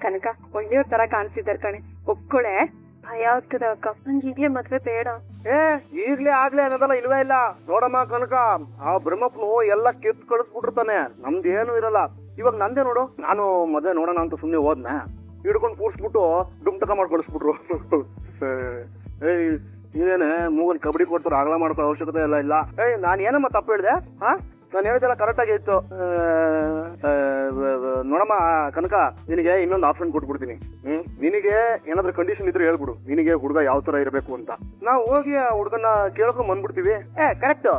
ಕನಕ ಒಳ್ಳೆಯವ್ರ ತರ ಕಾಣಿಸಿದಾರೆ ಕಣೆ, ಒಪ್ಕೊಳೆ. ಭಯ ಆಗ್ತದ ಅಕ್ಕ, ನಂಗೆ ಈಗ್ಲೇ ಮದ್ವೆ ಬೇಡ. ಈಗ್ಲೇ ಆಗ್ಲೇ ಅನ್ನೋದಲ್ಲ, ಇಲ್ವೇ ಇಲ್ಲ. ನೋಡಮ್ಮ ಕನಕ, ಆ ಬ್ರಹ್ಮಪ್ಪನು ಎಲ್ಲ ಕಿತ್ ಕಳಿಸ್ಬಿಟ್ಟಿರ್ತಾನೆ, ನಮ್ದೇನು ಇರಲ್ಲ. ಇವಾಗ ನಂದೇ ನೋಡು, ನಾನು ಮದ್ವೆ ನೋಡೋಣ ಅಂತ ಸುಮ್ನೆ ಹೋದ್ನ, ಹಿಡ್ಕೊಂಡು ಕೂರ್ಸ್ಬಿಟ್ಟು ಡುಮ್ಟಕ ಮಾಡಿ ಕಳಿಸ್ಬಿಟ್ರು. ಇದೇನೆ ಮೂಗನ್ ಕಬಡ್ಡಿ ಕೊಡ್ತಾರೆ, ಅಗಲ ಮಾಡ್ಕೊಳ್ಳೋ ಅವಶ್ಯಕತೆ ಎಲ್ಲ ಇಲ್ಲ. ನಾನು ಏನಮ್ಮ ತಪ್ಪು ಹೇಳಿದೆ? ನಾನು ಹೇಳಿದೆಲ್ಲ ಕರೆಕ್ಟ್ ಆಗಿ ಇತ್ತು. ನೋಡಮ್ಮ ಕನಕ, ನಿನಗೆ ಇನ್ನೊಂದು ಆಪ್ಷನ್ ಕೊಟ್ಬಿಡ್ತೀನಿ. ನಿನಗೆ ಏನಾದ್ರೂ ಕಂಡೀಷನ್ ಇದ್ರೆ ಹೇಳ್ಬಿಡು, ನಿನಗೆ ಹುಡುಗ ಯಾವ ತರ ಇರಬೇಕು ಅಂತ. ನಾವು ಹೋಗಿ ಆ ಹುಡುಗನ ಕೇಳ್ಕೊಂಡ್ ಬಂದ್ಬಿಡ್ತೀವಿ. ಕರೆಕ್ಟ್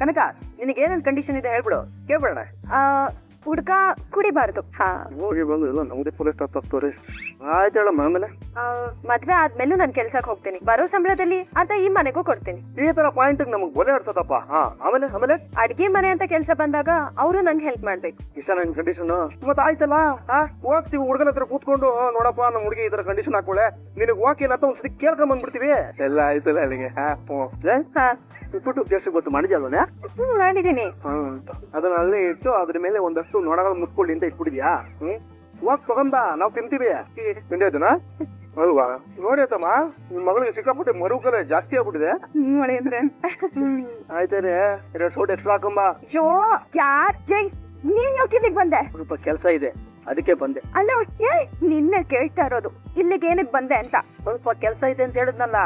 ಕನಕ, ನಿನಗೆ ಏನೇನ್ ಕಂಡೀಷನ್ ಇದೆ ಹೇಳ್ಬಿಡು, ಕೇಳ್ಬಿಡೋಣ. ಹುಡ್ಗ ಕುಡಿಬಾರ್ದು. ಹೋಗಿ ಬಂದು ಎಲ್ಲ ನಮ್ದೇ ಪೊಲೀಸ್ ತಪ್ತವ್ರಿ. ಆಯ್ತು ಹೇಳಮ್ಮ. ಆಮೇಲೆ ಮದ್ವೆ ಆದ್ಮೇಲೂ ನಾನ್ ಕೆಲ್ಸಕ್ಕೆ ಹೋಗ್ತೀನಿ, ಬರೋ ಸಂಬಳದಲ್ಲಿ ಅರ್ಧ ಈ ಮನೆಗೂ ಕೊಡ್ತೀನಿ. ಈ ತರ ಪಾಯಿಂಟ್ ನಮಗ್ ಬಲೆ ಆಡ್ಸತ್ತಪ್ಪ. ಆಮೇಲೆ ಆಮೇಲೆ ಅಡ್ಗೆ ಮನೆ ಅಂತ ಕೆಲ್ಸ ಬಂದಾಗ ಅವರು ನಂಗೆ ಹೆಲ್ಪ್ ಮಾಡ್ಬೇಕು. ಇಷ್ಟ ನನ್ ಕಂಡೀಷನ್. ಮತ್ ಆಯ್ತಲ್ಲ, ಹೋಗ್ತೀವಿ ಹುಡುಗನ ಹತ್ರ ಕೂತ್ಕೊಂಡು, ನೋಡಪ್ಪ ನಮ್ಮ ಹುಡುಗಿ ಈ ತರ ಕಂಡೀಷನ್ ಹಾಕೊಳ್ಳೆ, ನಿನಗ್ ಓಕೆ ಏನಂತ ಒಂದ್ಸತಿ ಕೇಳ್ಕೊಂಡ್ ಬಂದ್ಬಿಡ್ತೀವಿ. ಎಲ್ಲ ಆಯ್ತಲ್ಲ ಅಲ್ಲಿಗೆ. ಉಪ್ಪಿಟ್ಟು ಕೇಸರಿ ಗೊತ್ತು ಮಾಡಿದ್ಯಲ್ವನೇ? ಮಾಡಿದೀನಿ. ಅದನ್ನ ಅಲ್ಲೇ ಇಟ್ಟು ಅದ್ರ ಮೇಲೆ ಒಂದಷ್ಟು ನೋಡಗಳು ಮುಟ್ಕೊಳ್ಳಿ ಅಂತ ಇಟ್ಬಿಟ್ಟಿದ್ಯಾ? ಹೋಗ್ ತಗೊಂಡ ನಾವು ತಿಂತೀವಿ. ತಿಂಡಿ ಆಯ್ತನಾ? ಅಲ್ವಾ? ನೋಡಿ ಆಯ್ತಮ್ಮ, ನಿಮ್ ಮಗಳಿಗೆ ಸಿಕ್ಕಾಪಟ್ಟೆ ಮರುಕಲೆ ಜಾಸ್ತಿ ಆಗ್ಬಿಟ್ಟಿದೆ. ಆಯ್ತೇನೆ, 2 ಸೌಟ್ ಎಕ್ಸ್ಟ್ರಾ ಹಾಕೊಂಬ. ನೀನ್ ಯಾಕೆ ಬಂದೆ? ಸ್ವಲ್ಪ ಕೆಲ್ಸ ಇದೆ, ಅದಕ್ಕೆ ಬಂದೆ. ಅಲ್ಲ ನಿನ್ನೆ ಕೇಳ್ತಾ ಇರೋದು ಇಲ್ಲಿಗೆ ಏನಕ್ಕೆ ಬಂದೆ ಅಂತ. ಸ್ವಲ್ಪ ಕೆಲ್ಸ ಇದೆ ಅಂತ ಹೇಳಿದ್ನಲ್ಲ.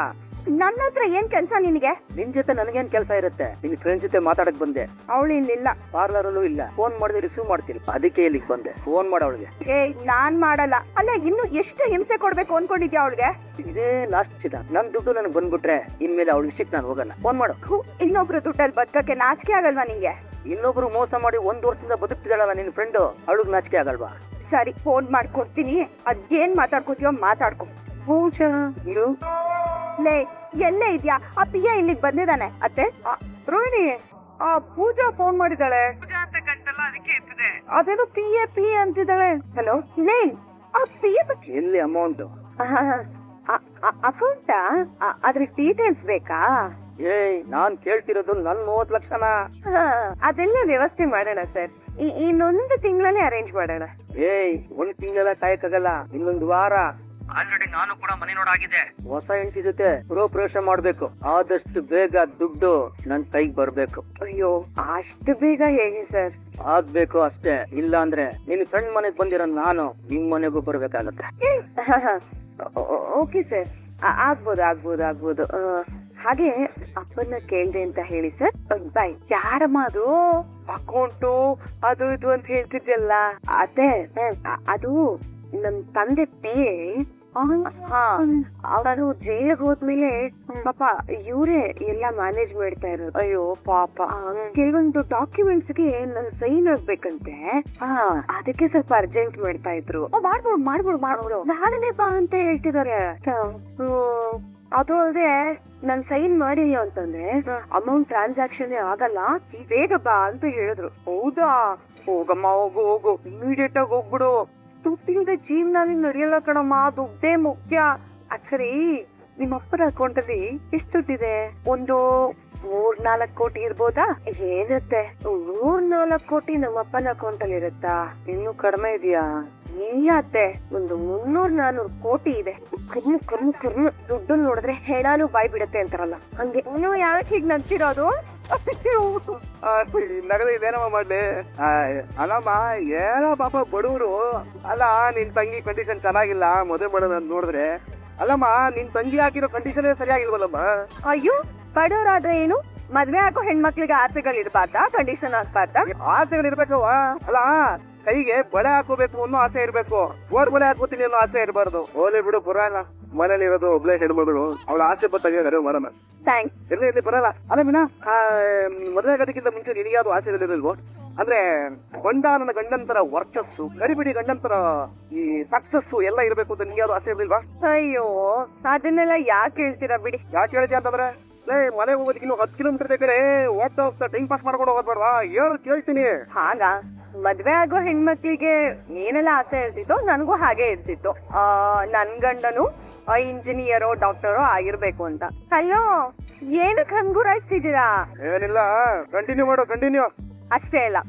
ನನ್ನ ಹತ್ರ ಏನ್ ಕೆಲ್ಸ ನಿನಗೆ? ನಿನ್ ಜೊತೆ ನನಗೇನ್ ಕೆಲ್ಸ ಇರುತ್ತೆ? ನಿನ್ ಫ್ರೆಂಡ್ ಜೊತೆ ಮಾತಾಡಕ್ ಬಂದೆ. ಅವಳು ಇಲ್ಲಿಲ್ಲ, ಪಾರ್ಲರ್ ಅಲ್ಲೂ ಇಲ್ಲ. ಫೋನ್ ಮಾಡಿದ್ರೆ ರಿಸೀವ್ ಮಾಡ್ತಿಲ್ಲ, ಅದಕ್ಕೆ ಇಲ್ಲಿಗೆ ಬಂದೆ. ಫೋನ್ ಮಾಡ ಅವಳಿಗೆ. ನಾನ್ ಮಾಡಲ್ಲ. ಅಲ್ಲ ಇನ್ನು ಎಷ್ಟು ಹಿಂಸೆ ಕೊಡ್ಬೇಕು ಅನ್ಕೊಂಡಿದ್ಯಾ ಅವಳಿಗೆ? ಇದೇ ಲಾಸ್ಟ್ ಚಿಟ, ನನ್ ದುಡ್ಡು ನನಗ್ ಬಂದ್ಬಿಟ್ರೆ ಇನ್ಮೇಲೆ ಅವಳ ವಿಷಯಕ್ಕೆ ನಾನು ಹೋಗಲ್ಲ. ಫೋನ್ ಮಾಡು. ಇನ್ನೊಬ್ರು ದುಡ್ಡಲ್ಲಿ ಬದುಕಕ್ಕೆ ನಾಚಿಕೆ ಆಗಲ್ವಾ ನಿಂಗೆ? ಇನ್ನೊಬ್ರು ಮೋಸ ಮಾಡಿ 1 ವರ್ಷದಿಂದ ಬದುಕ್ತಿದ್ದಾಳಲ್ಲ ನಿನ್ ಫ್ರೆಂಡ್, ಅವಳಿಗೆ ನಾಚಿಕೆ ಆಗಲ್ವಾ? ಸರಿ, ಫೋನ್ ಮಾಡ್ಕೊಡ್ತೀನಿ, ಅದೇನ್ ಮಾತಾಡ್ಕೋತೀಯೋ ಮಾತಾಡ್ಕೊ. ಲೇ, ಎಲ್ಲೇ ಇದ್ಯಾ? ಆ ಪಿಯ ಇಲ್ಲಿಗೆ ಬಂದಿದ್ದಾನೆ. ಅತ್ತೆ ರೋಹಿಣಿ, ಆ ಪೂಜಾ ಫೋನ್ ಮಾಡಿದ್ದಾಳೆ. ಪೂಜಾ ಅಂತ ಕಂತಲ್ಲ, ಅದಕ್ಕೆ ಎತ್ತಿದೆ. ಅದೇನೋ ಪಿ ಅಂತಿದ್ದಾಳೆ. ಹಲೋ ಲೇ, ಆ ಪಿಯ ಎಲ್ಲಿ ಅಮೌಂಟ್? ಅಕೌಂಟಾ? ಅದ್ರ ಡೀಟೇಲ್ಸ್ ಬೇಕಾ? ನಾನ್ ಕೇಳ್ತಿರೋದು ನನ್ 30 ಲಕ್ಷನಾ? ಅದೆಲ್ಲ ವ್ಯವಸ್ಥೆ ಮಾಡೋಣ ಸರ್, ಇನ್ನೊಂದು ತಿಂಗಳಲ್ಲಿ ಅರೇಂಜ್ ಮಾಡೋಣ. 1 ತಿಂಗಳ ಕಾಯಕ್ಕಾಗಲ್ಲ, ಇನ್ನೊಂದು ವಾರ. ಆಲ್ರೆಡಿ ನಾನು ಕೂಡ ಮನೆ ನೋಡಾಗಿದೆ. ಹೊಸ ಹೆಂಡತಿ ಜೊತೆ ಗೃಹಪ್ರವೇಶ ಮಾಡ್ಬೇಕು. ಆದಷ್ಟು ಬೇಗ ದುಡ್ಡು ನನ್ ಕೈಗೆ ಬರ್ಬೇಕು. ಅಯ್ಯೋ, ಅಷ್ಟು ಬೇಗ ಹೇಗೆ ಸರ್? ಆಗ್ಬೇಕು ಅಷ್ಟೇ, ಇಲ್ಲ ಅಂದ್ರೆ ನಿನ್ ಫ್ರೆಂಡ್ ಮನೆಗ್ ಬಂದಿರೋ ನಾನು ನಿಮ್ ಮನೆಗೂ ಬರ್ಬೇಕಾಗತ್ತೆ. ಓಕೆ ಸರ್, ಆಗ್ಬೋದು. ಹಾಗೆ ಅಪ್ಪನ ಕೇಳ್ದೆ ಅಂತ ಹೇಳಿ ಸರ್. ಬಾಯ್. ಯಾರಮ್ಮ ಅದು? ಅಕೌಂಟು ಅದು ಇದು ಅಂತ ಹೇಳ್ತಿದ್ಯಲ್ಲ. ಅತ್ತೆ, ಅದು ನಮ್ ತಂದೆ ಅವರು ಜೈಲಿಗೆ ಹೋದ್ಮೇಲೆ ಪಾಪ ಇವರೇ ಎಲ್ಲ ಮ್ಯಾನೇಜ್ ಮಾಡ್ತಾ ಇರೋದು. ಅಯ್ಯೋ ಪಾಪ. ಕೆಲವೊಂದು ಡಾಕ್ಯುಮೆಂಟ್ಸ್ ಗೆ ನನ್ ಸೈನ್ ಆಗ್ಬೇಕಂತೆ, ಅದಕ್ಕೆ ಸ್ವಲ್ಪ ಅರ್ಜೆಂಟ್ ಮಾಡ್ತಾ ಇದ್ರು. ಮಾಡ್ಬೋದು ನಾಳೆನೆ ಬಾ ಅಂತ ಹೇಳ್ತಿದಾರೆ. ಅದು ಅಲ್ಲದೆ ನನ್ ಸೈನ್ ಮಾಡಿದ್ಯೋ ಅಂತಂದ್ರೆ ಅಮೌಂಟ್ ಟ್ರಾನ್ಸಾಕ್ಷನ್ ಆಗಲ್ಲ, ಬೇಗ ಬಾ ಅಂತ ಹೇಳಿದ್ರು. ಹೌದಾ? ಹೋಗಮ್ಮ, ಹೋಗು, ಇಮಿಡಿಯೇಟ್ ಆಗಿ ಹೋಗ್ಬಿಡು. ದುಡ್ಡಿಂದ ಜೀವನ ನಡೆಯಲ್ಲ ಕಣಮ್ಮ, ದುಡ್ಡೇ ಮುಖ್ಯ. ಸರಿ, ನಿಮ್ಮ ಅಪ್ಪನ ಅಕೌಂಟ್ ಅಲ್ಲಿ ಎಷ್ಟು ದುಡ್ಡಿದೆ? ಒಂದು 3-4 ಕೋಟಿ ಇರ್ಬೋದಾ? ಏನತ್ತೆ 3-4 ಕೋಟಿ ನಮ್ಮ ಅಪ್ಪನ ಅಕೌಂಟ್ ಅಲ್ಲಿ ಇರುತ್ತಾ? ಇನ್ನು ಕಡಿಮೆ ಇದೆಯಾ? ಇಲ್ಲ ಅತ್ತೆ, ಒಂದು 300-400 ಕೋಟಿ ಇದೆ. ಕರ್ಮ ದುಡ್ಡು ನೋಡಿದ್ರೆ ಹೆಣಾನು ಬಾಯ್ ಬಿಡತ್ತೆ ಅಂತಾರಲ್ಲ, ಹಂಗೆ. ನೀವು ಯಾಕೆ ಹೀಗ್ ನಗ್ತಿರೋದು? ನಗದ ಇದೇನಮ್ಮ ಮಾಡ್ಲಿ? ಅಲ್ಲಮ್ಮ, ಏನೋ ಪಾಪ ಬಡವರು. ಅಲ್ಲ, ನಿನ್ ತಂಗಿ ಕಂಡೀಷನ್ ಚೆನ್ನಾಗಿಲ್ಲ, ಮದುವೆ ಮಾಡೋದು ಅಂತ ನೋಡಿದ್ರೆ. ಅಲ್ಲಮ್ಮ, ನಿನ್ ತಂಗಿ ಹಾಕಿರೋ ಕಂಡೀಷನ್ ಸರಿಯಾಗಿಲ್ವಲ್ಲಮ್ಮ? ಅಯ್ಯೋ, ಬಡವರಾದ್ರೆ ಏನು? ಮದ್ವೆ ಹಾಕೋ ಹೆಣ್ಮಕ್ಳಿಗೆ ಆಸೆಗಳು ಇರ್ಬಾರ್ದಾ? ಕಂಡೀಷನ್ ಆಗ್ಬಾರ್ದಾ? ಆಸೆಗಳು ಇರ್ಬೇಕವ. ಅಲ್ಲ, ಕೈಗೆ ಬಳೆ ಹಾಕೋಬೇಕು ಅನ್ನೋ ಆಸೆ ಇರ್ಬೇಕು, ಬಳೆ ಹಾಕೋತೀನಿ ಅನ್ನೋ ಆಸೆ ಇರಬಾರ್ದು. ಹೋಲಿ ಬಿಡು, ಪುರಾಣ. ಮನೇಲಿ ಇರೋದು ಒಬ್ಳೆ ಹೆಣ್ಮಗಳು, ಅವಳ ಆಸೆ ಬತ್ತಾಗ ಮಾಡೋಣ. ಇರ್ಲಿ ಬರಲ್ಲ. ಅಲ್ಲ ಮೀನಾ, ಮದುವೆ ಆಗೋದಕ್ಕಿಂತ ಮುಂಚೆ ನಿನಗ್ಯಾವ್ದು ಆಸೆ ಇರಲಿಲ್ವೋ? ಅಂದ್ರೆ ನನ್ನ ಗಂಡಂತರ ವರ್ಚಸ್ಸು, ಕರಿಬಿಡಿ ಗಂಡಂತರ ಈ ಸಕ್ಸಸ್ಸು ಎಲ್ಲ ಇರ್ಬೇಕು ಅಂತ ನಿನ್ಗೆ ಯಾವ್ದು ಆಸೆ ಇರ್ಲಿಲ್ವಾ? ಅಯ್ಯೋ, ಅದನ್ನೆಲ್ಲ ಯಾಕೆ ಹೇಳ್ತೀರಾ ಬಿಡಿ. ಯಾಕೆ ಹೇಳ್ತೀಯ ಅಂತಂದ್ರೆ, ಮನೆಗೆ ಹೋಗೋದಕ್ಕಿನ್ನು 10 ಕಿಲೋಮೀಟರ್ ಕಡೆ ಹೋಗ್ತಾ ಟೈಮ್ ಪಾಸ್ ಮಾಡ್ಕೊಂಡು ಹೋಗೋದ್ಬೇಡವಾ? ಹೇಳು, ಕೇಳ್ತೀನಿ. ಹಾಗ ಮದ್ವೆ ಆಗೋ ಹೆಣ್ಮಕ್ಳಿಗೆ ಏನೆಲ್ಲ ಆಸೆ ಇರ್ತಿತ್ತೋ ನನಗೂ ಹಾಗೆ ಇರ್ತಿತ್ತು. ನನ್ ಗಂಡನು ಇಂಜಿನಿಯರೋ ಡಾಕ್ಟರೋ ಆಗಿರ್ಬೇಕು ಅಂತ. ಅಯ್ಯೋ, ಏನಕ್ಕೆ ಹಂಗೂರಾಯ್ತಿದ್ದೀರಾ? ಏನಿಲ್ಲ, ಕಂಟಿನ್ಯೂ ಮಾಡು. ಅಷ್ಟೇ ಅಲ್ಲ,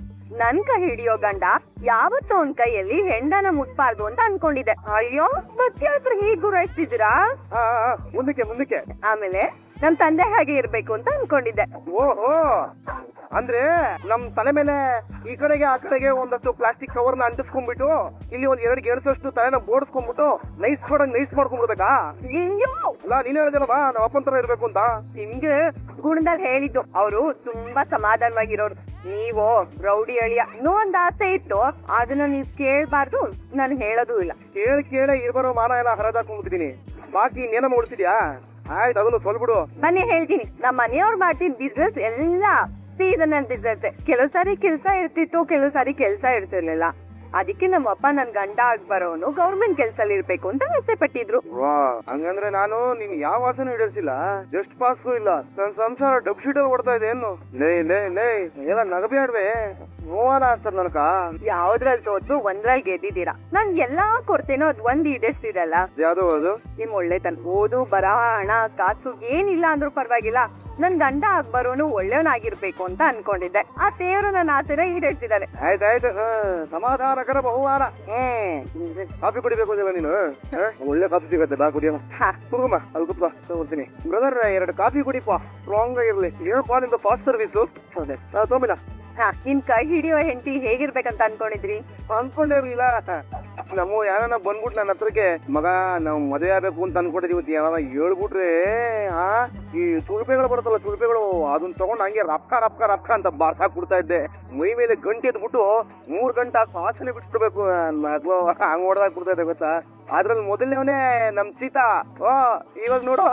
ನನ್ ಕೈ ಹಿಡಿಯೋ ಗಂಡ ಯಾವತ್ತೂ ಅವನ್ ಕೈಯಲ್ಲಿ ಹೆಂಡನ ಮುಟ್ಬಾರ್ದು ಅಂತ ಅನ್ಕೊಂಡಿದ್ದೆ. ಅಯ್ಯೋ ಸತ್ಯಾತ್ರ ಹೀಗ್ ಗುರಾಯಿಸ್ತಿದ್ದೀರಾ? ಮುಂದಕ್ಕೆ ಆಮೇಲೆ ನಮ್ ತಂದೆ ಹಾಗೆ ಇರ್ಬೇಕು ಅಂತ ಅನ್ಕೊಂಡಿದ್ದೆ. ಓಹೋ, ಅಂದ್ರೆ ನಮ್ ತಲೆ ಮೇಲೆ ಈ ಕಡೆಗೆ ಆ ಕಡೆಗೆ ಒಂದಷ್ಟು ಪ್ಲಾಸ್ಟಿಕ್ ಕವರ್ನ ಅಂಟಿಸ್ಕೊಂಡ್ಬಿಟ್ಟು ಇಲ್ಲಿ ಒಂದ್ 2 ಗೆಣಸಷ್ಟು ತಲೆನ ಬೋಡಿಸ್ಕೊಂಡ್ಬಿಟ್ಟು ನೈಸ್ ಮಾಡ್ಕೊಂಡ್ಬಿಡ್ಬೇಕಾ? ಅಯ್ಯೋ ಅಲ್ಲ ನೀನ್ ಹೇಳಿದಲ್ವಾ ನಾವ್ ಅಪ್ಪನ್ ತರ ಇರ್ಬೇಕು ಅಂತ. ನಿಮ್ಗೆ ಗುಣದಲ್ಲಿ ಹೇಳಿದ್ದು ಅವರು ತುಂಬಾ ಸಮಾಧಾನವಾಗಿರೋರು. ನೀವು ರೌಡಿ ಅಳಿಯ ಇನ್ನೂ ಒಂದ್ ಆಸೆ ಇತ್ತು, ಅದನ್ನ ನೀವ್ ಕೇಳ್ಬಾರ್ದು, ನಾನು ಹೇಳೋದು ಇಲ್ಲ. ಕೇಳೇ ಇರ್ಬರೋ ಮಾನ ಎಲ್ಲ ಹರದಾಕೊಂಡ್ಬಿಟ್ಟಿದೀನಿ. ಬಾಕಿ ಇನ್ನೇನ ಮುಡ್ಸಿದ್ಯಾ? ಆಯ್ತು, ಅದನ್ನು ಸೊಲ್ಬಿಡು. ಬನ್ನಿ ಹೇಳ್ತೀನಿ. ನಮ್ಮ ಮನೆಯವ್ರು ಮಾಡ್ತಿದ್ ಬಿಸ್ನೆಸ್ ಎಲ್ಲ ಸೀಸನಲ್ ಬಿಸ್ನೆಸ್. ಕೆಲವು ಸಾರಿ ಕೆಲ್ಸ ಇರ್ತಿತ್ತು, ಕೆಲವು ಸಾರಿ ಕೆಲ್ಸ ಇರ್ತಿರ್ಲಿಲ್ಲ. ಅದಕ್ಕೆ ನಮ್ಮ ಅಪ್ಪ ನನ್ ಗಂಡ ಆಗ್ ಬರೋನು ಗೌರ್ಮೆಂಟ್ ಕೆಲ್ಸಲ್ಲಿ ಇರ್ಬೇಕು ಅಂತ ಆಸೆ ಪಟ್ಟಿದ್ರು. ವಾ, ಹಂಗಂದ್ರೆ ನಾನು ನಿನ್ ಯಾವ ಆಸೆನೂ ಈಡೇರಿಸಿಲ್ಲ, ಜಸ್ಟ್ ಪಾಸ್ಗೂ ಇಲ್ಲ. ನನ್ ಸಂಸಾರ ಡಬ್ ಶೀಟ್ ಅಲ್ಲಿ ಓಡ್ತಾ ಇದೆ ಏನು? ಲೇ ಎಲ್ಲ ನಗಬೇಡ್ವೆ, ನೋವಾನ ಆಗ್ತದ ನನಕ. ಯಾವ್ದ್ರಲ್ಲಿ ಸೋತ್ರು ಒಂದ್ರಲ್ಲಿ ಗೆದ್ದಿದ್ದೀರಾ. ನನ್ ಎಲ್ಲಾ ಕೊಡ್ತೇನೋ ಅದ್ ಒಂದ್ ಈಡೇರಿಸ್ತಿದಲ್ಲ. ಯಾವ್ದು ಅದು? ನಿಮ್ ಒಳ್ಳೆತನ. ಓದು ಬರಹ ಹಣ ಕಾಸು ಏನಿಲ್ಲ ಅಂದ್ರೂ ಪರವಾಗಿಲ್ಲ, ನನ್ ಗಂಡ ಆಗ್ ಬರೋನು ಒಳ್ಳೆಯವನಾಗಿರ್ಬೇಕು ಅಂತ ಅನ್ಕೊಂಡಿದ್ದೆ. ಆ ದೇವ್ರು ನನ್ನ ಆಸೆನ ಈಡೇರಿಸಿದ್ದಾರೆ. ಆಯ್ತಾಯ್ತು, ಸಮಾಧಾನಕರ ಬಹುಮಾನ. ಕಾಫಿ ಕುಡಿಬೇಕು ಅಂದಿಲ್ಲ ನೀನು? ಒಳ್ಳೆ ಕಾಫಿ ಸಿಗತ್ತೆ, ಬಾ ಕುಡಿಯೋಣ. ಕುಡುಗಮ್ಮ, ಅಲ್ಲಿ ಕುತ್ಬಾ, ತಗೋತೀನಿ. ಬ್ರದರ್ 2 ಕಾಫಿ ಕುಡಿಪಾ, ಸ್ಟ್ರಾಂಗ್ ಆಗಿರ್ಲಿ. ಏನಪ್ಪಾ ನಿಂದು ಫಾಸ್ಟ್ ಸರ್ವಿಸ್? ತಗೊಂಬಿಡ. ನಿಮ್ ಕೈ ಹಿಡಿಯೋ ಹೆಂಡತಿ ಹೇಗಿರ್ಬೇಕಂತ ಅನ್ಕೊಂಡಿದ್ರಿ? ಅನ್ಕೊಂಡೇ ಇರ್ಲಿಲ್ಲ. ನಮ್ಮ ಯಾರನ್ನ ಬಂದ್ಬಿಟ್ಟು ನನ್ನ ಹತ್ರಕ್ಕೆ ಮಗ ನಾವ್ ಮದುವೆ ಆಗ್ಬೇಕು ಅಂತ ಅನ್ಕೊಂಡಿದೀವಿ ಯಾರ ಹೇಳ್ಬಿಟ್ರೆ ಈ ಚುಳುಪೆಗಳು ಬರುತ್ತಲ್ಲ, ಚುಳುಪೆಗಳು ಅದನ್ನ ತಗೊಂಡ್ ಹಂಗೆ ರಪ್ಕ ಅಂತ ಬಾರ್ಸಾಕ್ ಬಿಡ್ತಾ ಇದ್ದೆ. ಮೈ ಮೇಲೆ ಗಂಟೆ ಎದ್ಬಿಟ್ಟು 3 ಗಂಟೆ ಆಸನೆ ಬಿಟ್ಬಿಡ್ಬೇಕು ಮಗ್ಳು, ಹಂಗ್ ಹೊಡೆದಾಕ್ ಬಿಡ್ತಾ ಇದ್ದೆ ಗೊತ್ತಾ. ಅದ್ರಲ್ಲಿ ಮೊದಲನೇವನೇ ನಮ್ ಸೀತಾ. ಇವಾಗ ನೋಡು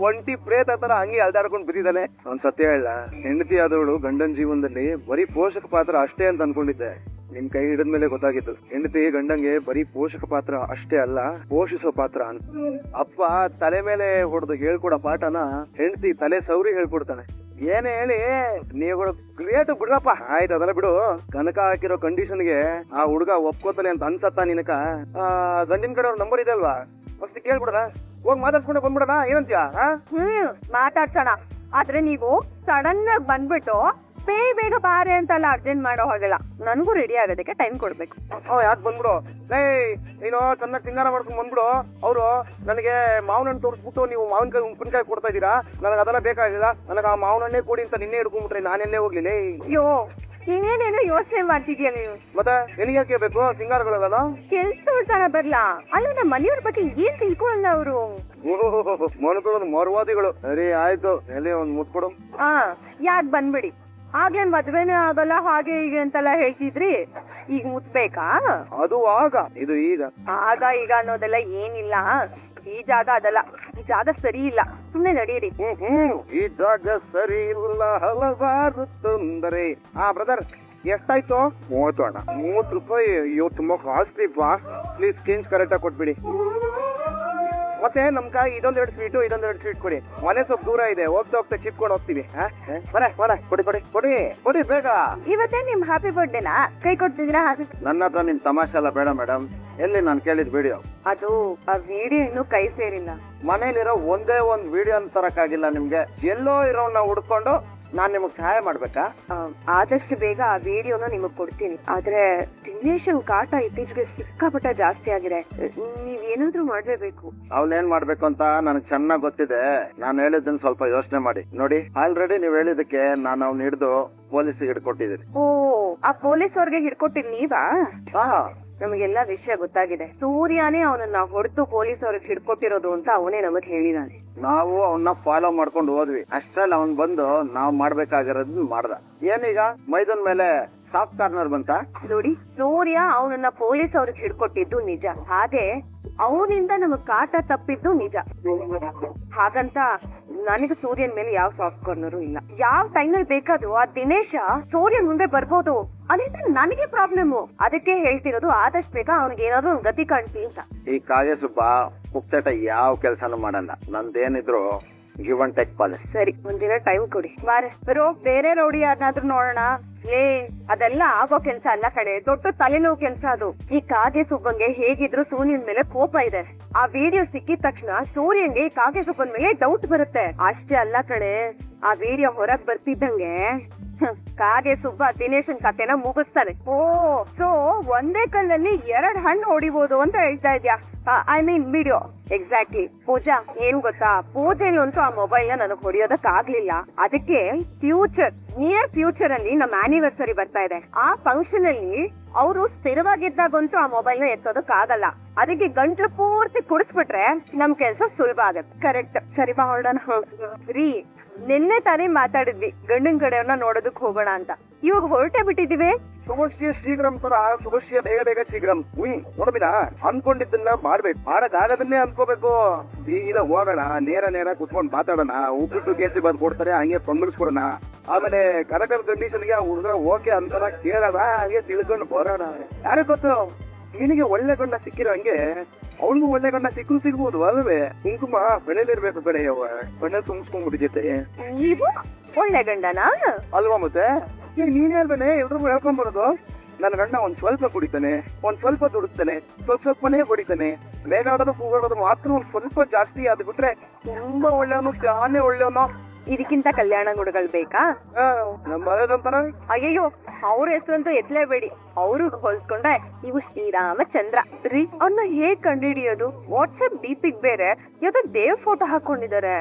ಒಂಟಿ ಪ್ರೇತ ತರ ಹಂಗೆ ಅಲ್ದಾಡ್ಕೊಂಡ್ ಬಿದ್ದಿದ್ದಾನೆ. ಒಂದ್ ಸತ್ಯ ಹೇಳ, ಹೆಂಡತಿ ಆದವಳು ಗಂಡನ ಜೀವನದಲ್ಲಿ ಬರೀ ಪೋಷಕ ಪಾತ್ರ ಅಷ್ಟೇ ಅಂತ ಅನ್ಕೊಂಡಿದ್ದೆ. ನಿಮ್ ಕೈ ಹಿಡಿದ್ಮೇಲೆ ಗೊತ್ತಾಗಿತ್ತು, ಹೆಂಡತಿ ಗಂಡಂಗೆ ಬರೀ ಪೋಷಕ ಪಾತ್ರ ಅಷ್ಟೇ ಅಲ್ಲ, ಪೋಷಿಸೋ ಪಾತ್ರ ಅಂತ. ಅಪ್ಪ ತಲೆ ಮೇಲೆ ಹೊಡೆದು ಹೇಳ್ಕೊಡೋ ಪಾಠನ ಹೆಂಡತಿ ತಲೆ ಸೌರಿ ಹೇಳ್ಕೊಡ್ತಾನೆ. ಏನೇ ಹೇಳಿ ನೀವುಗಳು ಗ್ರೇಟ್ ಬಿಡ್ರಪ್ಪ. ಆಯ್ತು, ಅದೆಲ್ಲ ಬಿಡು. ಕನಕ ಹಾಕಿರೋ ಕಂಡೀಷನ್ಗೆ ಆ ಹುಡುಗ ಒಪ್ಕೋತಾನೆ ಅಂತ ಅನ್ಸತ್ತ ನಿನಕ? ಗಂಡಿನ ಕಡೆ ಅವ್ರ ನಂಬರ್ ಇದೆ ಅಲ್ವಾ, ಫಸ್ಟ್ ಕೇಳ್ಬಿಡೋಣ, ಹೋಗಿ ಮಾತಾಡ್ಸ್ಕೊಂಡೆ ಬಂದ್ಬಿಡೋಣ. ಏನಂತೀಯ? ಮಾತಾಡ್ಸೋಣ. ಆದ್ರೆ ನೀವು ಸಡನ್ ಆಗಿ ಬಂದ್ಬಿಟ್ಟು ಬೇಗ ಬಾರೆ ಅಂತೆಲ್ಲ ಅರ್ಜೆಂಟ್ ಮಾಡೋ ಹಾಗೆಲ್ಲ. ನನಗೂ ರೆಡಿ ಆಗೋದಕ್ಕೆ ಟೈಮ್ ಕೊಡ್ಬೇಕು. ಯಾಕೆ ಬಂದ್ಬಿಡು, ನೀನು ಚೆನ್ನಾಗಿ ಸಿಂಗಾರ ಮಾಡ್ಕೊಂಡ್ ಬಂದ್ಬಿಡು. ಅವರು ನನಗೆ ಮಾವಿನ ಹಣ್ಣು ತೋರಿಸ್ಬಿಟ್ಟು ನೀವು ಮಾವಿನಕಾಯಿ ಉಪ್ಪಿನಕಾಯಿ ಕೊಡ್ತಾ ಇದ್ದೀರಾ, ನನಗೆ ಅದೆಲ್ಲ ಬೇಕಾಗಿಲ್ಲ, ನನಗೆ ಆ ಮಾವಿನ ಹಣ್ಣೆ ಕೊಡಿ ಅಂತ ನಿನ್ನೆ ಹಿಡ್ಕೊಂಡ್ಬಿಟ್ರೆ ನಾನೆಲ್ಲೇ ಹೋಗ್ಲಿಲ್ಲ. ಅಯ್ಯೋ ಏನೇನೋ ಯೋಚನೆ ಮಾಡ್ತಿದ್ಯಾ ನೀನು. ಮತ್ತೆ ನಿನಗೆ ಯಾಕೆ ಬೇಕು ಸಿಂಗಾರಗಳೆಲ್ಲ? ಕೆಲ್ಸ ಉಳ್ತಾನ ಬರ್ಲಾ? ಅಲ್ಲ ನಮ್ಮ ಮನೆಯವ್ರ ಬಗ್ಗೆ ಏನ್ ತಿಳ್ಕೊಳ್ಳಲ್ಲ ಅವರು. ಮನತೋದ್ ಮರ್ವಾದಿಗಳು. ಸರಿ ಆಯ್ತು, ಎಲ್ಲಿ ಒಂದ್ ಮುಟ್ಕೊಡು. ಯಾಕೆ ಬಂದ್ಬಿಡಿ. ಆಗ್ಲೇ ಮದ್ವೆನೇ ಆಗಲ್ಲ ಹಾಗೆ ಹೀಗೆ ಅಂತೆಲ್ಲ ಹೇಳ್ತಿದ್ರಿ, ಈಗ ಮುಟ್ಬೇಕಾ? ಅದು ಆಗ, ಇದು ಈಗ. ಆಗ ಈಗ ಅನ್ನೋದೆಲ್ಲ ಏನಿಲ್ಲ. ಈ ಜಾಗ ಅದಲ್ಲ, ಈ ಜಾಗ ಸರಿ ಇಲ್ಲ, ಸುಮ್ನೆ ನಡೀರಿ. ಈ ಜಾಗ ಸರಿ ಇಲ್ಲ, ಹಲವಾರು ತೊಂದರೆ. ಬ್ರದರ್ ಎಷ್ಟಾಯ್ತು? 30 ಅಣ್ಣ. 30 ರೂಪಾಯಿ. ಅಯ್ಯೋ ತುಂಬಾ ಕಾಸ್ಟ್ಲಿಪ್ಪ, ಪ್ಲೀಸ್ ಚೇಂಜ್ ಕರೆಕ್ಟ್ ಆಗಿ ಕೊಟ್ಬಿಡಿ. ಮತ್ತೆ ನಮ್ ಕಾಯಿ ಇದೊಂದೆರಡು ಸ್ವೀಟ್ ಕೊಡಿ. ಮನೆ ಸ್ವಲ್ಪ ದೂರ ಇದೆ, ಹೋಗ್ತಾ ಚಿಪ್ಕೊಂಡು ಹೋಗ್ತೀವಿ. ಕೊಡಿ ಬೇಗ. ಇವತ್ತೇ ನಿಮ್ ಹ್ಯಾಪಿ ಬರ್ಡೇನಾ? ಕೈ ಕೊಡ್ತಿದ್ದೀರಾ? ನನ್ನ ಹತ್ರ ನಿಮ್ ತಮಾಷೆ ಅಲ್ಲ ಬೇಡ ಮೇಡಮ್. ಎಲ್ಲಿ ನಾನು ಕೇಳಿದ್ ವಿಡಿಯೋ? ಅದು ಆ ವಿಡಿಯೋ ಇನ್ನೂ ಕೈ ಸೇರಿಲ್ಲ. ಮನೇಲಿರೋ ಒಂದೇ ಒಂದ್ ವಿಡಿಯೋ ತರಕಾಗಿಲ್ಲ ನಿಮ್ಗೆ. ಎಲ್ಲೋ ಇರೋನ್ನ ಹುಡ್ಕೊಂಡು ನಾನ್ ನಿಮಗ್ ಸಹಾಯ ಮಾಡ್ಬೇಕಾ? ಆದಷ್ಟು ಬೇಗ ಆ ವಿಡಿಯೋನ ನಿಮಗ್ ಕೊಡ್ತೀನಿ. ಆದ್ರೆ ದಿನೇಶ್ ಕಾಟ ಇತ್ತೀಚೆಗೆ ಸಿಕ್ಕಾಪಟ್ಟ ಜಾಸ್ತಿ ಆಗಿದೆ. ನೀವೇನಾದ್ರೂ ಮಾಡ್ಲೇಬೇಕು. ಅವ್ನೇನ್ ಮಾಡ್ಬೇಕು ಅಂತ ನನಗ್ ಚೆನ್ನಾಗ್ ಗೊತ್ತಿದೆ. ನಾನು ಹೇಳಿದ್ದನ್ನ ಸ್ವಲ್ಪ ಯೋಚನೆ ಮಾಡಿ ನೋಡಿ. ಆಲ್ರೆಡಿ ನೀವ್ ಹೇಳಿದಕ್ಕೆ ನಾನು ಅವ್ನ ಹಿಡಿದು ಪೊಲೀಸ್ ಹಿಡ್ಕೊಟ್ಟಿದ್ದೀನಿ. ಓ, ಆ ಪೊಲೀಸ್ ಅವ್ರಿಗೆ ಹಿಡ್ಕೊಟ್ಟಿದ್ ನೀವಾ? ನಮಗೆಲ್ಲಾ ವಿಷಯ ಗೊತ್ತಾಗಿದೆ. ಸೂರ್ಯನೇ ಅವನನ್ನ ಹೊಡೆದು ಪೊಲೀಸ್ ಅವ್ರಿಗೆ ಹಿಡ್ಕೊಟ್ಟಿರೋದು ಅಂತ ಅವನೇ ನಮಗ್ ಹೇಳಿದಾನೆ. ನಾವು ಅವನ್ನ ಫಾಲೋ ಮಾಡ್ಕೊಂಡು ಹೋದ್ವಿ. ಅಷ್ಟ್ರಲ್ಲಿ ಅವನ್ ಬಂದು ನಾವ್ ಮಾಡ್ಬೇಕಾಗಿರೋದ್ ಮಾಡ್ದ. ಏನೀಗ ಮೈದನ್ ಮೇಲೆ ಸಾಫ್ಟ್ ಕಾರ್ನರ್ ಬಂತ ನೋಡಿ. ಸೂರ್ಯ ಅವನನ್ನ ಪೊಲೀಸ್ ಅವ್ರಿಗೆ ಹಿಡ್ಕೊಟ್ಟಿದ್ದು ನಿಜ, ಹಾಗೆ ಅವನಿಂದ ನಮಗ್ ಕಾಟ ತಪ್ಪಿದ್ದು ನಿಜ. ಹಾಗಂತ ನನಗೆ ಸೂರ್ಯನ್ ಮೇಲೆ ಯಾವ ಸಾಫ್ಟ್ ಕಾರ್ನರು ಇಲ್ಲ. ಯಾವ ಟೈಮಲ್ಲಿ ಬೇಕಾದ್ರೂ ಆ ದಿನೇಶ ಸೂರ್ಯನ್ ಮುಂದೆ ಬರ್ಬೋದು, ಅದರಿಂದ ನನಗೆ ಪ್ರಾಬ್ಲಮ್. ಅದಕ್ಕೆ ಹೇಳ್ತಿರೋದು ಆದಷ್ಟು ಬೇಗ ಅವನಿಗೆ ಏನಾದ್ರು ಒಂದ್ ಗತಿ ಕಾಣಿಸಿ ಅಂತ. ಈ ಕಾಗೆ ಸುಬ್ಬ ಪುಕ್ಸಟ ಯಾವ ಕೆಲ್ಸಾನು ಮಾಡಲ್ಲ. ನಂದೇನಿದ್ರು ಗಿವ್ ಅಂಡ್ ಟೇಕ್ ಪಾಲಿಸಿ. ಸರಿ, ಒಂದಿನ ಟೈಮ್ ಕೊಡಿ. ಬರೋ ಬೇರೆ ರೌಡಿ ಯಾರನ್ನಾದ್ರೂ ನೋಡೋಣ. ಅದೆಲ್ಲ ಆಗೋ ಕೆಲ್ಸ ಅಲ್ಲ ಕಡೆ, ದೊಡ್ಡ ತಲೆನೋವು ಕೆಲ್ಸ ಅದು. ಈ ಕಾಗೆ ಸುಬ್ಬಂಗೆ ಹೇಗಿದ್ರು ಸೂರ್ಯನ್ ಮೇಲೆ ಕೋಪ ಇದೆ. ಆ ವಿಡಿಯೋ ಸಿಕ್ಕಿದ ತಕ್ಷಣ ಸೂರ್ಯಂಗೆ ಕಾಗೆ ಸುಬ್ಬನ್ ಮೇಲೆ ಡೌಟ್ ಬರುತ್ತೆ. ಅಷ್ಟೇ ಅಲ್ಲ ಕಡೆ, ಆ ವಿಡಿಯೋ ಹೊರಗ್ ಬರ್ತಿದ್ದಂಗೆ ಕಾಗೆ ಸುಬ್ಬ ದಿನೇಶನ್ ಕತೆನ ಮುಗಿಸ್ತಾನೆ. ಓ ಸೊ ಒಂದೇ ಕಲ್ಲಲ್ಲಿ 2 ಹಣ್ಣು ಹೊಡಿಬಹುದು ಅಂತ ಹೇಳ್ತಾ ಇದ್ಯಾ? I mean video. ಎಕ್ಸಾಕ್ಟ್ಲಿ. ಪೂಜಾ ಏನ್ ಗೊತ್ತಾ, ಪೂಜೆಲಂತೂ ಆ ಮೊಬೈಲ್ ನ ನನಗ್ ಹೊಡಿಯೋದಕ್ ಆಗ್ಲಿಲ್ಲ. ಅದಕ್ಕೆ ನಿಯರ್ ಫ್ಯೂಚರ್ ಅಲ್ಲಿ ನಮ್ಮ ಆನಿವರ್ಸರಿ ಬರ್ತಾ ಇದೆ. ಆ ಫಂಕ್ಷನ್ ಅಲ್ಲಿ ಅವರು ಸ್ಥಿರವಾಗಿದ್ದಾಗಂತೂ ಆ ಮೊಬೈಲ್ ನ ಎತ್ತೋದಕ್ ಆಗಲ್ಲ. ಅದಕ್ಕೆ ಗಂಟ್ಲು ಪೂರ್ತಿ ಕುಡಿಸ್ಬಿಟ್ರೆ ನಮ್ ಕೆಲ್ಸ ಸುಲಭ ಆಗತ್ತೆ. ಕರೆಕ್ಟ್. ಸರಿ ಬಾ ಹೊರಡೋಣ. ರೀ, ನಿನ್ನೆ ತಾನೇ ಮಾತಾಡಿದ್ವಿ ಗಂಡನ್ ಕಡೆಯವ್ರನ್ನ ನೋಡೋದಕ್ ಹೋಗೋಣ ಅಂತ. ಇವಾಗ ಹೊರಟೆ ಬಿಟ್ಟಿದೀವಿ. ಶುಭಶ್ರೀ ಶೀಘ್ರಂ ಕೂಡ ಶುಭಶ್ರೀ ಬೇಗ ಬೇಗ ಶೀಘ್ರಂ. ನೋಡಬಿನ ಅನ್ಕೊಂಡಿದ್ದನ್ನ ಮಾಡ್ಬೇಕು, ಮಾಡಕ್ಕಾಗದನ್ನೇ ಅನ್ಕೋಬೇಕು. ಸೀದಾ ಹೋಗೋಣ, ನೇರ ಕುತ್ಕೊಂಡ್ ಮಾತಾಡೋಣ. ಉಪ್ಪಿಟ್ಟು ಕೇಸರಿ ಬಂದ್ ಕೊಡ್ತಾರೆ, ಹಂಗೆ ಪಂಗಡಿಸ್ಕೊಡೋಣ. ಆಮೇಲೆ ಕರೆಕ್ಟ್ ಕಂಡೀಷನ್ಗೆ ಹುಡುಗ ಓಕೆ ಅಂತಾರ ಕೇಳೋಣ, ಹಂಗೆ ತಿಳ್ಕೊಂಡು ಬರೋಣ. ಯಾರಿಗೆ ಗೊತ್ತು, ನಿನಗೆ ಒಳ್ಳೆ ಗಂಡ ಸಿಕ್ಕಿರೋ ಹಂಗೆ ಅವಳಿಗೂ ಒಳ್ಳೆ ಗಂಡ ಸಿಗ್ಬೋದು ಅಲ್ವೇ? ಕುಂಕುಮ ಬೆಳೆದಿರ್ಬೇಕು ಕಡೆ ಬೆಳೆ ತುಂಬಿಸ್ಕೊಂಡ್ಬಿಟ್ಟಿರುತ್ತೆ. ನೀವು ಒಳ್ಳೆ ಗಂಡನಾ ಅಲ್ವಾ? ಮತ್ತೆ ನೀನ್ ಹೇಳ್ಬೇನೆ, ಎಲ್ರಿಗೂ ಹೇಳ್ಕೊಂಡ್ ಬರೋದು. ನನ್ನ ಗಂಡ ಒಂದ್ ಸ್ವಲ್ಪ ಕುಡಿತಾನೆ, ಒಂದ್ ಸ್ವಲ್ಪ ದುಡಿತಾನೆ, ಸ್ವಲ್ಪನೇ ಕುಡಿತಾನೆ. ಬೇಗಾಡೋದು ಕೂಗಾಡೋದು ಮಾತ್ರ ಒಂದ್ ಸ್ವಲ್ಪ ಜಾಸ್ತಿ. ಅದು ಬಿಟ್ರೆ ತುಂಬಾ ಒಳ್ಳೆಯವನು, ಶಾನೆ ಒಳ್ಳೆಯವನು. ಇದಕ್ಕಿಂತ ಕಲ್ಯಾಣ ಗುಣಗಳು ಬೇಕಾ? ನಮ್ಮ ಮನೆಯಂತಾರ. ಅಯ್ಯಯ್ಯೋ, ಅವ್ರ ಹೆಸರಂತೂ ಎತ್ಲೇಬೇಡಿ. ಅವ್ರಿಗೆ ಹೋಲ್ಸ್ಕೊಂಡ್ರೆ ನೀವು ಶ್ರೀರಾಮಚಂದ್ರ. ರೀ, ಅವ್ರನ್ನ ಹೇಗ್ ಕಂಡುಹಿಡಿಯೋದು? ವಾಟ್ಸ್ಆಪ್ ಡಿಪಿಗ್ ಬೇರೆ ಯಾವ್ದೋ ದೇವ್ ಫೋಟೋ ಹಾಕೊಂಡಿದ್ದಾರೆ.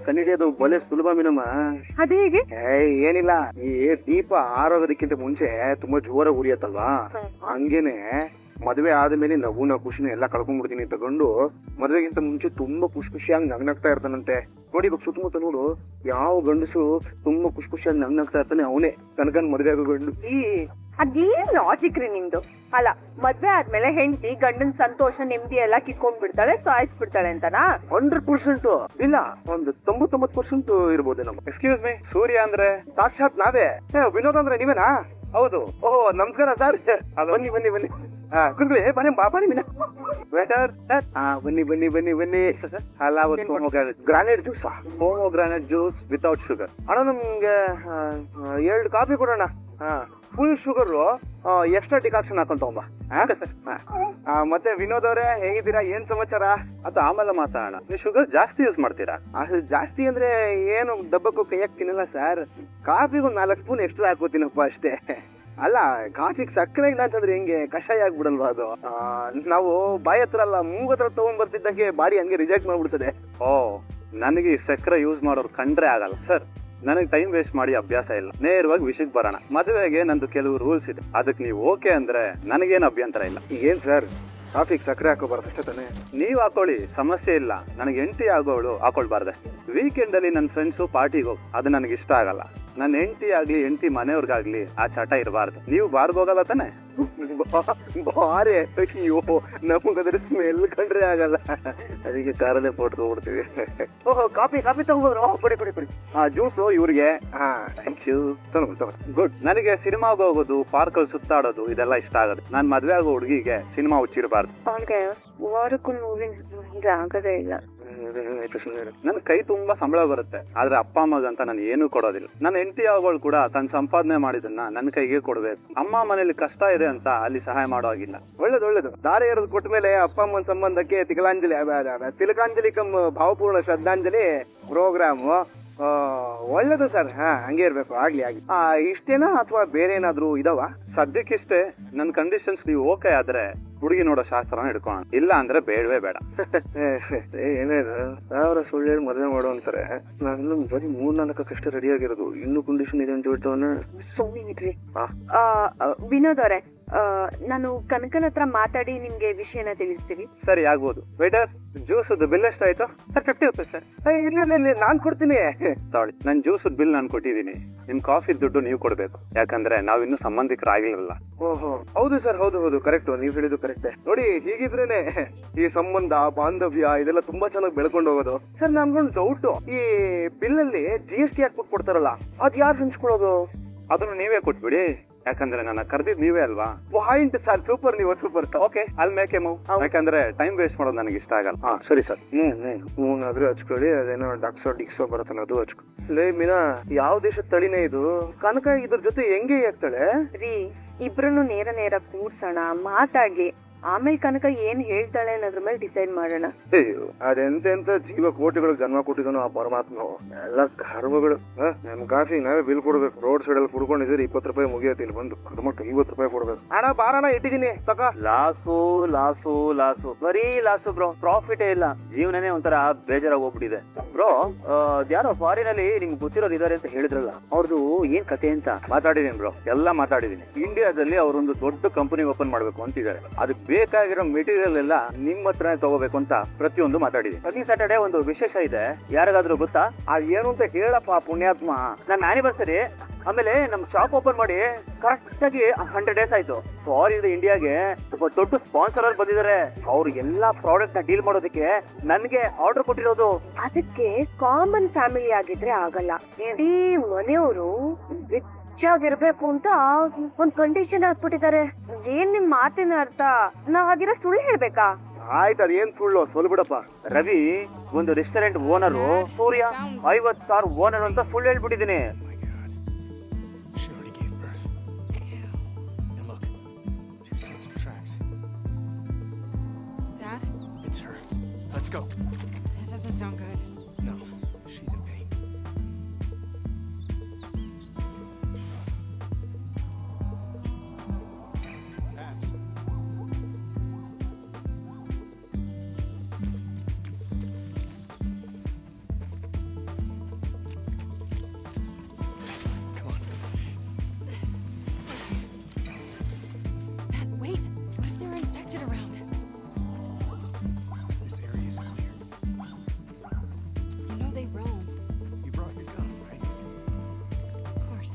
ಕಂಡಿಡಿಯೋದು ಬಲೆ ಸುಲಭ ಮೀನಮ್ಮ. ಅದೇಗೆ? ಏನಿಲ್ಲ, ಈ ದೀಪ ಆರೋಗೋದಕ್ಕಿಂತ ಮುಂಚೆ ತುಂಬಾ ಜೋರಾಗಿ ಉರಿಯತ್ತಲ್ವಾ, ಹಂಗೇನೆ ಮದ್ವೆ ಆದ್ಮೇಲೆ ನಗುನ ಖುಷಿನ ಎಲ್ಲ ಕಳ್ಕೊಂಡ್ಬಿಡ್ತೀನಿ ತಗೊಂಡು ಮದ್ವೆಗಿಂತ ಮುಂಚೆ ತುಂಬಾ ಖುಷಿಯಾಗಿ ನಗ್ನಗ್ತಾ ಇರ್ತಾನಂತೆ. ನೋಡಿ ಇವಾಗ ಸುತ್ತಮುತ್ತ ನೋಡು, ಯಾವ ಗಂಡಸು ತುಂಬಾ ಖುಷಿಯಾಗಿ ನಗ್ನಗ್ತಾ ಇರ್ತಾನೆ ಅವನೇ ಕನಕನ್ ಮದ್ವೆ ಆಗೋ ಗಂಡು. ಅದೇನ್ ಲಾಜಿಕ್ ರೀ ನಿಮ್ದು? ಅಲ್ಲ, ಮದ್ವೆ ಆದ್ಮೇಲೆ ಹೆಂಡತಿ ಗಂಡನ್ ಸಂತೋಷ ನೆಮ್ಮದಿ ಎಲ್ಲ ಕಿತ್ಕೊಂಡ್ ಬಿಡ್ತಾಳೆ, ಸಾಯಿಸ್ಬಿಡ್ತಾಳೆ ಅಂತನಾ? 100% ಇಲ್ಲ, ಒಂದು 99% ಇರ್ಬೋದು. ನಮ್ಮ ಎಕ್ಸ್ಕ್ಯೂಸ್ ಮೀ, ಸೂರ್ಯ ಅಂದ್ರೆ ಸಾಕ್ಷಾತ್ ನಾವೇ. ವಿನೋದ್ ಅಂದ್ರೆ ನೀವೇನಾ? ಹೌದು. ಓಹೋ, ನಮಸ್ಕಾರ ಸರ್. ಬನ್ನಿ ಬನ್ನಿ ಬನ್ನಿ. ಕುಂಗ್ಲಿ ಬನ್ನಿ ಬಾಬಾ ಮೀನ ವೇಟರ್. ಬನ್ನಿ. ಅಲ್ಲ, ಗ್ರಾನೈಟ್ ಜ್ಯೂಸಾ? Granite juice without sugar. ಅಣ್ಣ ನಮ್ಗೆ 2 ಕಾಫಿ ಕೊಡೋಣ. ಫುಲ್ ಶುಗರ್, ಎಕ್ಸ್ಟ್ರಾ ಡಿಕಾಕ್ಷನ್ ಹಾಕೊಂಡ್ ತಗೊಂಬ. ಸರ್. ಮತ್ತೆ ವಿನೋದ್ ಅವರೇ ಹೇಗಿದ್ದೀರಾ? ಏನ್ ಸಮಾಚಾರ? ಅದು ಆಮೇಲೆ ಮಾತಾಡೋಣ. ನೀವು ಶುಗರ್ ಜಾಸ್ತಿ ಯೂಸ್ ಮಾಡ್ತೀರಾ? ಜಾಸ್ತಿ ಅಂದ್ರೆ ಏನು ದಬ್ಬಕ್ಕೂ ಕೈಯಾಗ ತಿನ್ನಲ್ಲ ಸರ್. ಕಾಫಿಗೆ ಒಂದು 4 ಸ್ಪೂನ್ ಎಕ್ಸ್ಟ್ರಾ ಹಾಕೋತೀನಪ್ಪ ಅಷ್ಟೇ. ಅಲ್ಲ, ಕಾಫಿಗೆ ಸಕ್ಕರೆ ಇಲ್ಲ ಅಂತಂದ್ರೆ ಹೆಂಗೆ? ಕಷಾಯ ಆಗ್ಬಿಡಲ್ವಾ ಅದು? ನಾವು ಬಾಯಿ ಹತ್ರ ಅಲ್ಲ, ಮೂಗ್ ಹತ್ರ ತಗೊಂಡ್ ಬರ್ತಿದ್ದಂಗೆ ಬಾಡಿ ಹಂಗೆ ರಿಜೆಕ್ಟ್ ಮಾಡ್ಬಿಡ್ತದೆ. ಓ, ನನಗೆ ಸಕ್ಕರೆ ಯೂಸ್ ಮಾಡೋರು ಕಂಡ್ರೆ ಆಗಲ್ಲ ಸರ್. ನನಗೆ ಟೈಮ್ ವೇಸ್ಟ್ ಮಾಡಿ ಅಭ್ಯಾಸ ಇಲ್ಲ. ನೇರವಾಗಿ ವಿಷಯಕ್ಕೆ ಬರೋಣ. ಮದುವೆಗೆ ನಂದು ಕೆಲವು ರೂಲ್ಸ್ ಇದೆ, ಅದಕ್ಕೆ ನೀವು ಓಕೆ ಅಂದ್ರೆ ನನಗೇನು ಅಭ್ಯಂತರ ಇಲ್ಲ. ಏನ್ ಸರ್, ಕಾಫಿಗೆ ಸಕ್ಕರೆ ಹಾಕೋಬಾರ್ದು ಅಷ್ಟೇ ತಾನೆ? ನೀವ್ ಹಾಕೊಳ್ಳಿ, ಸಮಸ್ಯೆ ಇಲ್ಲ. ನನಗೆ ಹೆಂಡತಿ ಆಗೋಳು ಹಾಕೊಳ್ಬಾರ್ದೆ. ವೀಕೆಂಡ್ ಅಲ್ಲಿ ನನ್ನ ಫ್ರೆಂಡ್ಸು ಪಾರ್ಟಿಗೆ ಹೋಗಿ, ಅದು ನನಗೆ ಇಷ್ಟ ಆಗಲ್ಲ. ನನ್ನ ಹೆಂಡತಿ ಆಗ್ಲಿ ಹೆಂಡತಿ ಮನೆಯವ್ರಿಗಾಗ್ಲಿ ಆ ಚಟ ಇರಬಾರ್ದು. ನೀವು ಬಾರ್ಗ್ ಹೋಗಲ್ಲ ತಾನೆ? ಬಾರೆ, ಅಯ್ಯೋ ನಮಗದ್ರ ಸ್ಮೆಲ್ ಕಂಡ್ರೆ ಆಗಲ್ಲ, ಅದಕ್ಕೆ ಕಾರಲ್ಲೇ ಪೋಟ್ಕೊಂಡ್ಬಿಡ್ತೀವಿ. ಓಹೋ, ಕಾಫಿ ತಗೋಬೋದು. ಕೊಡಿ. ಜ್ಯೂಸು ಇವ್ರಿಗೆ. Thank you. ಗುಡ್. ನನಗೆ ಸಿನಿಮಾಗೆ ಹೋಗೋದು, ಪಾರ್ಕ್ ಅಲ್ಲಿ ಸುತ್ತಾಡೋದು ಇದೆಲ್ಲ ಇಷ್ಟ ಆಗೋದು. ನಾನ್ ಮದ್ವೆ ಆಗೋ ಹುಡುಗಿಗೆ ಸಿನಿಮಾ ಹುಚ್ಚಿರಬಾರ್ದು. ವಾರಕ್ಕೂ ಆಗೋದೇ ಇಲ್ಲ. ನನ್ ಕೈ ತುಂಬಾ ಸಂಬಳ ಬರುತ್ತೆ, ಆದ್ರೆ ಅಪ್ಪ ಅಮ್ಮಗಂತ ನಾನು ಏನೂ ಕೊಡೋದಿಲ್ಲ. ನನ್ನ ಹೆಂಡತಿ ಆಗೋಳು ಕೂಡ ತನ್ನ ಸಂಪಾದನೆ ಮಾಡಿದನ್ನ ನನ್ನ ಕೈಗೆ ಕೊಡ್ಬೇಕು. ಅಮ್ಮ ಮನೇಲಿ ಕಷ್ಟ ಇದೆ ಅಂತ ಅಲ್ಲಿ ಸಹಾಯ ಮಾಡೋ ಹಾಗಿಲ್ಲ. ಒಳ್ಳೇದು. ದಾರಿ ಎರೆದು ಕೊಟ್ಟ ಮೇಲೆ ಅಪ್ಪ ಅಮ್ಮನ ಸಂಬಂಧಕ್ಕೆ ತಿಲಕಾಂಜಲಿ ಕಮ್ ಭಾವಪೂರ್ಣ ಶ್ರದ್ಧಾಂಜಲಿ ಪ್ರೋಗ್ರಾಮು ಒಳ್ಳೇದು ಸರ್. ಹಂಗೆ ಇರ್ಬೇಕು. ಆಗ್ಲಿ. ಇಷ್ಟೇನಾ ಅಥವಾ ಬೇರೆ ಏನಾದ್ರು ಇದಾವ? ಸದ್ಯಕ್ಕಿಷ್ಟೇ. ನನ್ನ ಕಂಡೀಷನ್ಸ್ ನೀವು ಓಕೆ ಆದ್ರೆ ಹುಡುಗಿ ನೋಡೋ ಶಾಸ್ತ್ರನ ಹಿಡ್ಕೋಣ, ಇಲ್ಲ ಅಂದ್ರೆ ಬೇಡವೇ ಬೇಡ. ಏನೇನು ಸಾವಿರ ಸುಳ್ಳು ಹೇಳಿ ಮದುವೆ ಮಾಡೋ ಅಂತಾರೆ. ನಾನು ಬರೀ 3-4 ರೆಡಿ ಆಗಿರೋದು, ಇನ್ನೂ ಕಂಡೀಷನ್ ಇದೆ ಅಂತ ಹೇಳ್ತವನ್ನ. ಸೋಮಿಟ್ರಿ. ವಿನೋದ್ ಅವರೇ, ನಾನು ಕನಕನ ಹತ್ರ ಮಾತಾಡಿ ನಿಮ್ಗೆ ವಿಷಯನ ತಿಳಿಸ್ತೀವಿ. ಸರಿ, ಆಗ್ಬೋದು. ವೇಟರ್, ಜ್ಯೂಸ್ ಬಿಲ್ ಎಷ್ಟಾಯ್ತು? Sir 50 rupees sir. ಇಲ್ಲ, ನಾನ್ ಕೊಡ್ತೀನಿ. ತಾಳಿ, ನನ್ ಜ್ಯೂಸ್ ಬಿಲ್ ನಾನು ಕೊಟ್ಟಿದ್ದೀನಿ. ನಿಮ್ ಕಾಫಿ ದುಡ್ಡು ನೀವು ಕೊಡ್ಬೇಕು, ಯಾಕಂದ್ರೆ ನಾವಿನ್ನೂ ಸಂಬಂಧಿಕರಾಗಿಲ್ಲ. ಓಹೋ, ಹೌದು ಸರ್, ಹೌದು ಕರೆಕ್ಟ್. ನೀವ್ ಹೇಳಿದ್ದು ಕರೆಕ್ಟ್. ನೋಡಿ, ಹೀಗಿದ್ರೇನೆ ಈ ಸಂಬಂಧ ಬಾಂಧವ್ಯ ಇದೆಲ್ಲ ತುಂಬಾ ಚೆನ್ನಾಗಿ ಬೆಳ್ಕೊಂಡು ಹೋಗೋದು. ಸರ್, ನನ್ಗೊಂದು ಡೌಟ್. ಈ ಬಿಲ್ ಅಲ್ಲಿ GST ಹಾಕ್ಬಿಟ್ಟು ಕೊಡ್ತಾರಲ್ಲ, ಅದ್ ಯಾರು ಹಂಚ್ಕೊಳ್ಳೋದು? ಅದನ್ನು ನೀವೇ ಕೊಟ್ಬಿಡಿ, ಯಾಕಂದ್ರೆ ನನ್ನ ಕರೆದಿದ್ ನೀವೇ ಅಲ್ವಾ. Point sir, super. ನೀವು ಸೂಪರ್. ಓಕೆ, ಅಲ್ಲಿ ಮೇಕೆ ಮೂವ್. ಯಾಕಂದ್ರೆ ಟೈಮ್ ವೇಸ್ಟ್ ಮಾಡೋದು ನನಗೆ ಇಷ್ಟ ಆಗಲ್ಲ. ಸರಿ ಸರ್. ಹೂನಾದ್ರೂ ಹಚ್ಕೊಳ್ಳಿ. ಅದೇನೋ ಡಿಕ್ಸೋ ಬರುತ್ತಲ್ಲ, ಅದು ಹಚ್ಕೊಳ್ಳಿ. ಲೇ ಮೀನಾ, ಯಾವ ದೇಶದ ತಳಿನೇ ಇದು? ಕನಕ ಇದ್ರ ಜೊತೆ ಹೆಂಗೆ ಆಗ್ತಾಳೆ? ರೀ, ಇಬ್ರನ್ನು ನೇರ ಕೂರ್ಸೋಣ, ಮಾತಾಡ್ಲಿ. ಆಮೇಲೆ ಕನಕ ಏನ್ ಹೇಳ್ತಾಳೆ ಅನ್ನೋದ್ರ ಮೇಲೆ ಡಿಸೈಡ್ ಮಾಡೋಣ. ಅಯ್ಯೋ ಅದೆಂತೆಂತ ಜೀವ ಕೋಟಿಗಳಿಗೆ ಜನ್ಮ ಕೊಟ್ಟಿದ್ದಾನು ಆ ಪರಮಾತ್ಮ. ಎಲ್ಲ ಕರ್ಮಗಳು. ನಮ್ ಕಾಫಿ ನಾವೇ ಬಿಲ್ ಕೊಡ್ಬೇಕು. ರೋಡ್ ಸೈಡ್ ಅಲ್ಲಿ ಕುಡ್ಕೊಂಡಿದ್ರೆ 20 ರೂಪಾಯಿ ಮುಗಿಯತ್ತೆ, ಇಲ್ಲಿ ಬಂದು ಕರ್ಮಕ್ಕೆ 50 ರೂಪಾಯಿ ಕೊಡ್ಬೇಕು. ಹಣ ಬಾರಣ ಇಟ್ಟಿದ್ದೀನಿ ತಕ. ಲಾಸು ಲಾಸು ಲಾಸು, ಬರೀ ಲಾಸು ಬ್ರೋ, ಪ್ರಾಫಿಟ್ ಇಲ್ಲ. ಜೀವನನೇ ಒಂಥರ ಬೇಜಾರಾಗಿ ಹೋಗ್ಬಿಟ್ಟಿದೆ ಬ್ರೋ. ಯಾರೋ ಫಾರಿನ್ ಅಲ್ಲಿ ನಿಮ್ಗೆ ಗೊತ್ತಿರೋರು ಇದಾರೆ ಅಂತ ಹೇಳಿದ್ರಲ್ಲ, ಅವ್ರದ್ದು ಏನ್ ಕತೆ ಅಂತ ಮಾತಾಡಿದೀನಿ ಬ್ರೋ, ಎಲ್ಲ ಮಾತಾಡಿದೀನಿ. ಇಂಡಿಯಾದಲ್ಲಿ ಅವರೊಂದು ದೊಡ್ಡ ಕಂಪನಿ ಓಪನ್ ಮಾಡ್ಬೇಕು ಅಂತಿದ್ದಾರೆ. ಅದಕ್ಕೆ ಬೇಕಾಗಿರೋ ಮೆಟೀರಿಯಲ್ ಎಲ್ಲ ನಿಮ್ಮ ಹತ್ರನೇ ತಗೋಬೇಕು ಅಂತ ಪ್ರತಿಯೊಂದು ಮಾತಾಡಿದೀನಿ. ಪ್ರತಿ ಸ್ಯಾಟರ್ಡೆ ಒಂದು ವಿಶೇಷ ಇದೆ, ಯಾರಿಗಾದ್ರೂ ಗೊತ್ತಾ? ಏನು ಅಂತ ಹೇಳಪ್ಪ ಪುಣ್ಯಾತ್ಮ. ನನ್ನ ಆನಿವರ್ಸರಿ, ಆಮೇಲೆ ನಮ್ ಶಾಪ್ ಓಪನ್ ಮಾಡಿ ಕರೆಕ್ಟ್ ಆಗಿ 100 days ಆಯ್ತು. ಫಾರಿನ್ ಇಂಡಿಯಾಗೆ ಸ್ವಲ್ಪ ದೊಡ್ಡ ಸ್ಪಾನ್ಸರ್ ಅವ್ರು ಬಂದಿದ್ದಾರೆ. ಅವ್ರು ಎಲ್ಲಾ ಪ್ರಾಡಕ್ಟ್ ನ ಡೀಲ್ ಮಾಡೋದಕ್ಕೆ ನನ್ಗೆ ಆರ್ಡರ್ ಕೊಟ್ಟಿರೋದು. ಅದಕ್ಕೆ ಕಾಮನ್ ಫ್ಯಾಮಿಲಿ ಆಗಿದ್ರೆ ಆಗಲ್ಲ, ಇಡೀ ಮನೆಯವರು ರಿಚ್ ಆಗಿರ್ಬೇಕು ಅಂತ ಒಂದ್ ಕಂಡೀಷನ್ ಹಾಕ್ಬಿಟ್ಟಿದ್ದಾರೆ. ಏನ್ ನಿಮ್ ಮಾತಿನ ಅರ್ಥ? ನಾವ್ ಆಗಿರೋ ಸುಳ್ಳು ಹೇಳ್ಬೇಕಾ? ಆಯ್ತು, ಅದೇನ್ ಸುಳ್ಳು ಸೊಲ್ ಬಿಡಪ್ಪ. ರವಿ ಒಂದು ರೆಸ್ಟೋರೆಂಟ್ ಓನರು, ಸೂರ್ಯ 50,000 ಓನರ್ ಅಂತ ಸುಳ್ಳು ಹೇಳ್ಬಿಟ್ಟಿದೀನಿ. It's her. Let's go. That doesn't sound good. No, she's in pain. Babs. Come on. Dad, wait. What if they're infected around? This area is clear. You know they roam. You brought your gun, right? Of course.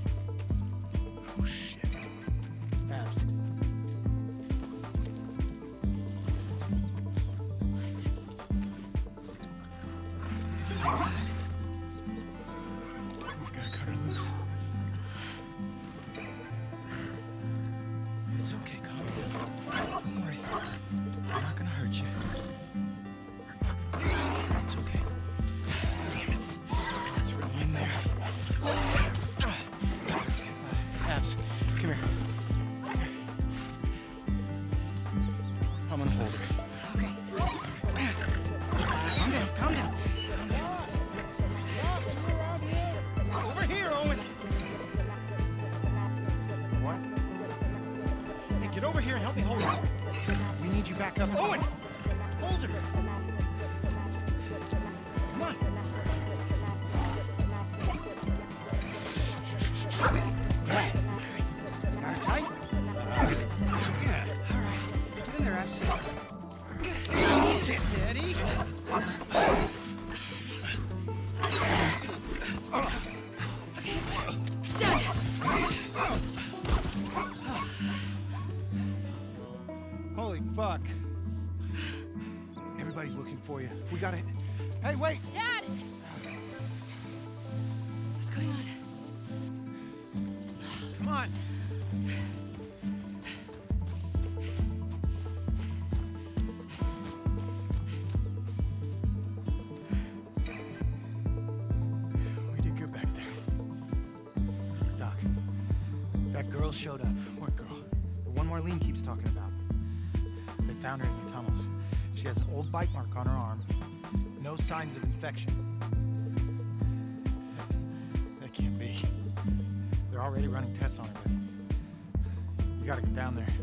Oh shit. Babs. We've got to cut her loose. It's okay, calm down. Don't worry. I'm not gonna hurt you. It's okay. Damn it. It's really in there. Abs, come here. I'm gonna hold her. Okay. Calm down, calm down. Over here, Owen. What? Hey, get over here and help me hold her. We need you back up. Owen! Hold her. Come on. Got her tight? Yeah. All right. Get in there, Abs. Steady. Dad! Holy fuck. Everybody's looking for you. We gotta... Hey, wait! Dad! What's going on? Come on. We did good back there. Doc, that girl showed up. What girl? The one Marlene keeps talking about. They found her in the tunnels. She has an old bite mark on her arm. No signs of infection. That can't be. They're already running tests on her, but you gotta get down there.